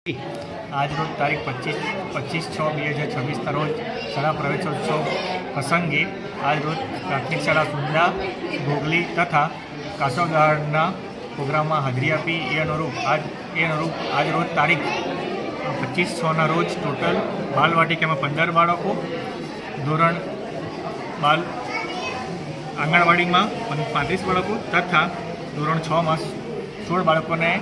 આજરોજ તારીખ 25/6/2026 રોજ શાળા પ્રવેશોત્સવ પ્રસંગે આજરોજ પ્રાથમિક શાળા સુંદા, ભોગલી તથા કાસોદારના પ્રોગ્રામમાં હાજરી આપી. એ અનુરૂપ આજરોજ તારીખ 25/6ના રોજ ટોટલ બાલવાટિકામાં 15 બાળકો, ધોરણ આંગણવાડીમાં 35 બાળકો તથા ધોરણ 6માં 16 બાળકોને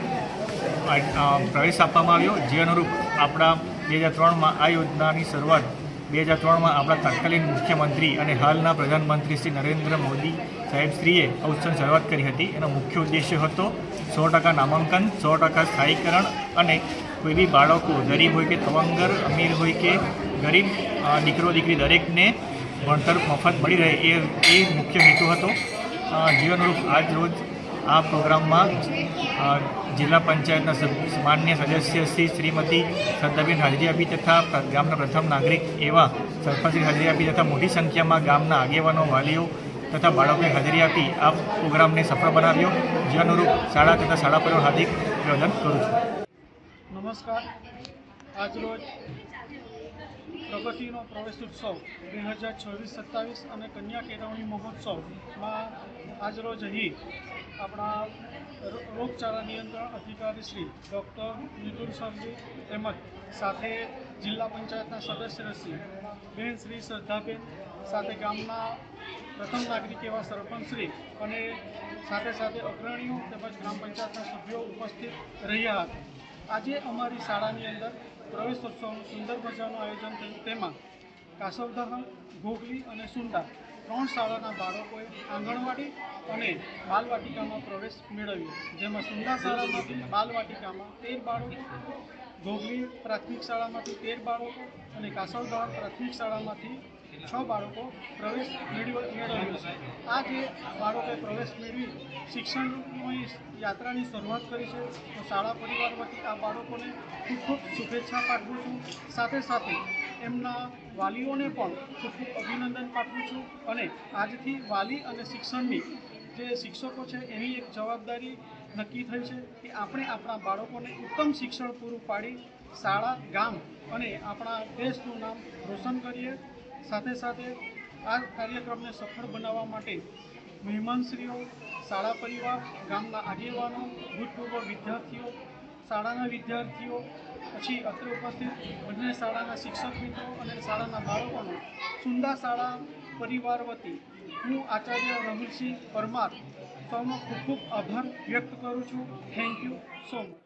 પ્રવેશ આપવામાં આવ્યો. જે અનુરૂપ આપણા 2003માં આ યોજનાની શરૂઆત 2003માં આપણા તત્કાલીન મુખ્યમંત્રી અને હાલના પ્રધાનમંત્રી શ્રી નરેન્દ્ર મોદી સાહેબશ્રીએ આ ઉત્સવની શરૂઆત કરી હતી. એનો મુખ્ય ઉદ્દેશ્ય હતો 100% નામાંકન, 100% સ્થાયીકરણ અને કોઈ બી બાળકો ગરીબ હોય કે તવંગર, અમીર હોય કે ગરીબ, દીકરો દીકરી દરેકને ભણતર મફત મળી રહે એ મુખ્ય હેતુ હતો. જે અનુરૂપ આજ રોજ આ પ્રોગ્રામમાં જિલ્લા પંચાયતના માન્ય સદસ્ય શ્રીમતી શ્રદ્ધાબેન હાજરી આપી તથા ગામના પ્રથમ નાગરિક એવા સરપંચની હાજરી આપી તથા મોટી સંખ્યામાં ગામના આગેવાનો, વાલીઓ તથા બાળકોએ હાજરી આપી આ પ્રોગ્રામને સફળ બનાવ્યો. જે અનુરૂપ શાળા તથા શાળા પરિવાર હાર્દિક અભિવાદન કરું છું. નમસ્કાર. આજરોજ પ્રગતિનો પ્રવેશોત્સવ 2026-27 અને કન્યા કેળવણી મહોત્સવમાં આજરોજ અહીં આપણા રોગચાળા નિયંત્રણ અધિકારી શ્રી ડૉક્ટર નિતુલ સરજી તેમજ સાથે જિલ્લા પંચાયતના સદસ્ય શ્રી બેન શ્રી શ્રદ્ધાબેન, સાથે ગામના પ્રથમ નાગરિક એવા સરપંચશ્રી અને સાથે અગ્રણીઓ તેમજ ગ્રામ પંચાયતના સભ્યો ઉપસ્થિત રહ્યા હતા. આજે અમારી શાળાની અંદર પ્રવેશોત્સવનું સુંદર મજાનું આયોજન થયું. તેમાં કાસવદહ, ભોગલી અને સુંદા 3 શાળાના બાળકોએ આંગણવાડી અને બાલવાટિકામાં પ્રવેશ મેળવ્યો. જેમાં સુંદા શાળામાંથી બાલવાટિકામાં 13 બાળકો, ભોગલી પ્રાથમિક શાળામાંથી 13 બાળકો અને કાસવદહ પ્રાથમિક શાળામાંથી 6 બાળકો પ્રવેશ મેળવ્યો છે. આ જે બાળકોએ પ્રવેશ મેળવી શિક્ષણની યાત્રાની શરૂઆત કરી છે, તો શાળા પરિવાર વતી આ બાળકોને ખૂબ શુભેચ્છા પાઠવું છું. સાથે એમના વાલીઓને પણ ખૂબ અભિનંદન પાઠવું છું. અને આજથી વાલી અને શિક્ષણની જે શિક્ષકો છે એની એક જવાબદારી નક્કી થઈ છે કે આપણે આપણા બાળકોને ઉત્તમ શિક્ષણ પૂરું પાડી શાળા, ગામ અને આપણા દેશનું નામ રોશન કરીએ. સાથે આ કાર્યક્રમને સફળ બનાવવા માટે મહેમાનશ્રીઓ, શાળા પરિવાર, ગામના આગેવાનો, ભૂતપૂર્વ વિદ્યાર્થીઓ, શાળાના વિદ્યાર્થીઓ, પછી અત્રે ઉપસ્થિત બંને શાળાના શિક્ષક મિત્રો અને શાળાના બાળકોનો સુંદા શાળા પરિવાર વતી હું આચાર્ય રાહુલસિંહ પરમાર સૌનો ખૂબ આભાર વ્યક્ત કરું છું. Thank you so much.